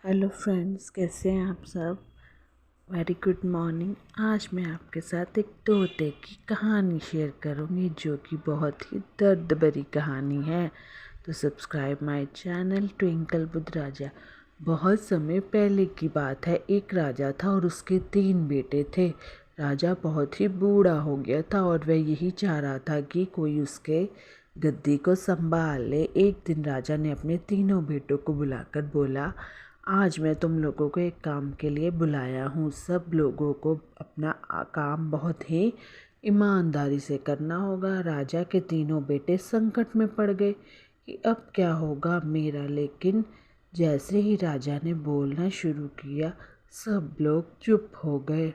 Hello friends, कैसे हैं आप सब। Very good morning. आज मैं आपके साथ एक तोते की कहानी शेयर करूंगी जो कि बहुत ही दर्द भरी कहानी है। तो subscribe my channel Twinkle with Raja. बहुत समय पहले की बात है। एक राजा था और उसके 3 बेटे थे। राजा बहुत ही बूढ़ा हो गया था और वह यही चाह रहा था कि कोई उसके गद्दी को संभाल ले। एक दिन राजा ने अपने तीनों बेटों को बुलाकर बोला, आज मैं तुम लोगों को एक काम के लिए बुलाया हूँ। सब लोगों को अपना काम बहुत ही ईमानदारी से करना होगा। राजा के तीनों बेटे संकट में पड़ गए कि अब क्या होगा मेरा। लेकिन जैसे ही राजा ने बोलना शुरू किया, सब लोग चुप हो गए।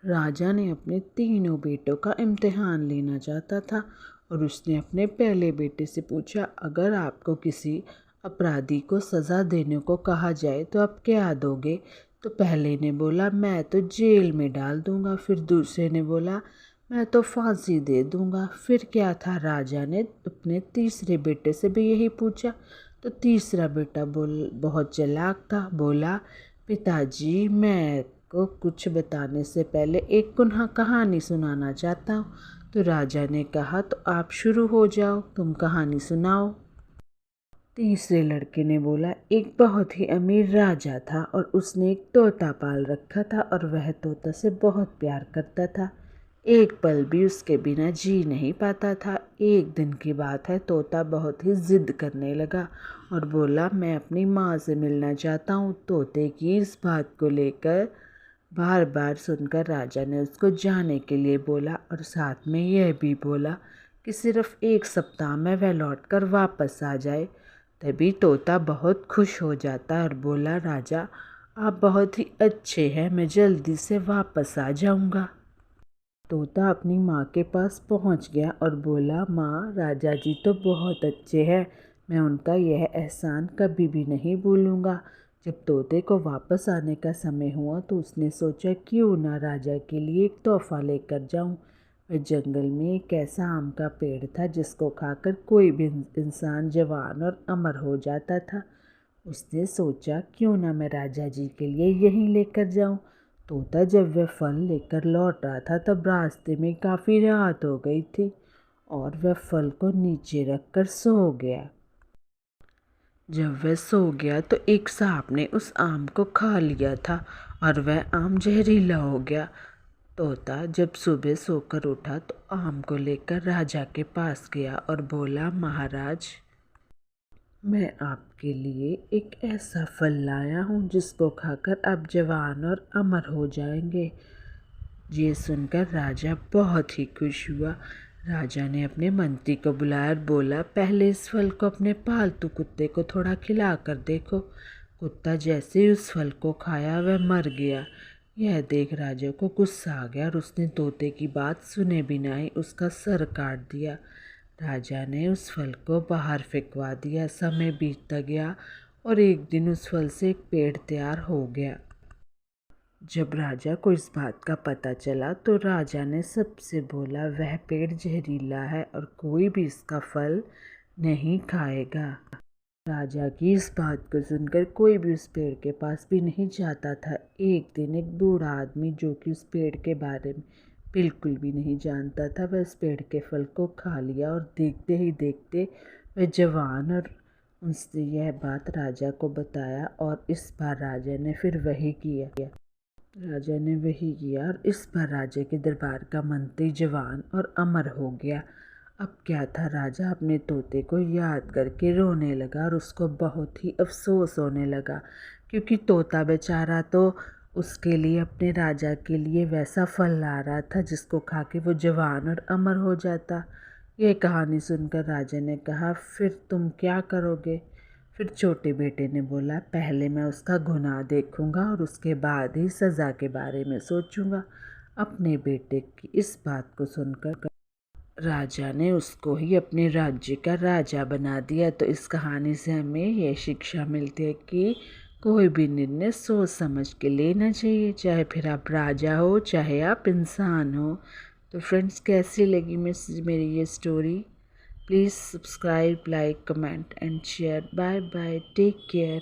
राजा ने अपने तीनों बेटों का इम्तिहान लेना चाहता था और उसने अपने पहले बेटे से पूछा, अगर आपको किसी अपराधी को सज़ा देने को कहा जाए तो आप क्या दोगे। तो पहले ने बोला, मैं तो जेल में डाल दूंगा। फिर दूसरे ने बोला, मैं तो फांसी दे दूंगा। फिर क्या था, राजा ने अपने तीसरे बेटे से भी यही पूछा। तो तीसरा बेटा बहुत चालाक था, बोला, पिताजी मैं को कुछ बताने से पहले एक कहानी सुनाना चाहता हूँ। तो राजा ने कहा, तो आप शुरू हो जाओ, तुम कहानी सुनाओ। तीसरे लड़के ने बोला, एक बहुत ही अमीर राजा था और उसने एक तोता पाल रखा था और वह तोता से बहुत प्यार करता था। एक पल भी उसके बिना जी नहीं पाता था। एक दिन की बात है, तोता बहुत ही ज़िद करने लगा और बोला, मैं अपनी माँ से मिलना चाहता हूँ। तोते की इस बात को लेकर बार बार सुनकर राजा ने उसको जाने के लिए बोला और साथ में यह भी बोला कि सिर्फ 1 सप्ताह में वह लौटकर वापस आ जाए। तभी तोता बहुत खुश हो जाता और बोला, राजा आप बहुत ही अच्छे हैं, मैं जल्दी से वापस आ जाऊंगा। तोता अपनी माँ के पास पहुँच गया और बोला, माँ राजा जी तो बहुत अच्छे हैं, मैं उनका यह एहसान कभी भी नहीं भूलूंगा। जब तोते को वापस आने का समय हुआ तो उसने सोचा, क्यों ना राजा के लिए एक तोहफा लेकर जाऊं। वह जंगल में एक ऐसा आम का पेड़ था जिसको खाकर कोई भी इंसान जवान और अमर हो जाता था। उसने सोचा, क्यों ना मैं राजा जी के लिए यहीं लेकर जाऊं। तोता जब वह फल लेकर लौट रहा था तब रास्ते में काफ़ी रात हो गई थी और वह फल को नीचे रखकर सो गया। जब वह सो गया तो एक सांप ने उस आम को खा लिया था और वह आम जहरीला हो गया। तोता जब सुबह सोकर उठा तो आम को लेकर राजा के पास गया और बोला, महाराज मैं आपके लिए एक ऐसा फल लाया हूँ जिसको खाकर आप जवान और अमर हो जाएंगे। ये सुनकर राजा बहुत ही खुश हुआ। राजा ने अपने मंत्री को बुलाया और बोला, पहले इस फल को अपने पालतू कुत्ते को थोड़ा खिला कर देखो। कुत्ता जैसे ही उस फल को खाया वह मर गया। यह देख राजा को गुस्सा आ गया और उसने तोते की बात सुने बिना ही उसका सर काट दिया। राजा ने उस फल को बाहर फेंकवा दिया। समय बीतता गया और एक दिन उस फल से एक पेड़ तैयार हो गया। जब राजा को इस बात का पता चला तो राजा ने सबसे बोला, वह पेड़ जहरीला है और कोई भी इसका फल नहीं खाएगा। राजा की इस बात को सुनकर कोई भी उस पेड़ के पास भी नहीं जाता था। एक दिन एक बूढ़ा आदमी जो कि उस पेड़ के बारे में बिल्कुल भी नहीं जानता था, वह उस पेड़ के फल को खा लिया और देखते ही देखते वह जवान और उसने यह बात राजा को बताया और इस बार राजा ने फिर वही किया। राजा ने वही किया और इस बार राजा के दरबार का मंत्री जवान और अमर हो गया। अब क्या था, राजा अपने तोते को याद करके रोने लगा और उसको बहुत ही अफसोस होने लगा क्योंकि तोता बेचारा तो उसके लिए अपने राजा के लिए वैसा फल ला रहा था जिसको खा के वो जवान और अमर हो जाता। ये कहानी सुनकर राजा ने कहा, फिर तुम क्या करोगे। फिर छोटे बेटे ने बोला, पहले मैं उसका गुनाह देखूंगा और उसके बाद ही सज़ा के बारे में सोचूंगा। अपने बेटे की इस बात को सुनकर राजा ने उसको ही अपने राज्य का राजा बना दिया। तो इस कहानी से हमें यह शिक्षा मिलती है कि कोई भी निर्णय सोच समझ के लेना चाहिए, चाहे फिर आप राजा हो चाहे आप इंसान हो। तो फ्रेंड्स, कैसी लगी मेरी ये story. Please subscribe, like, comment and share. Bye bye. Take care.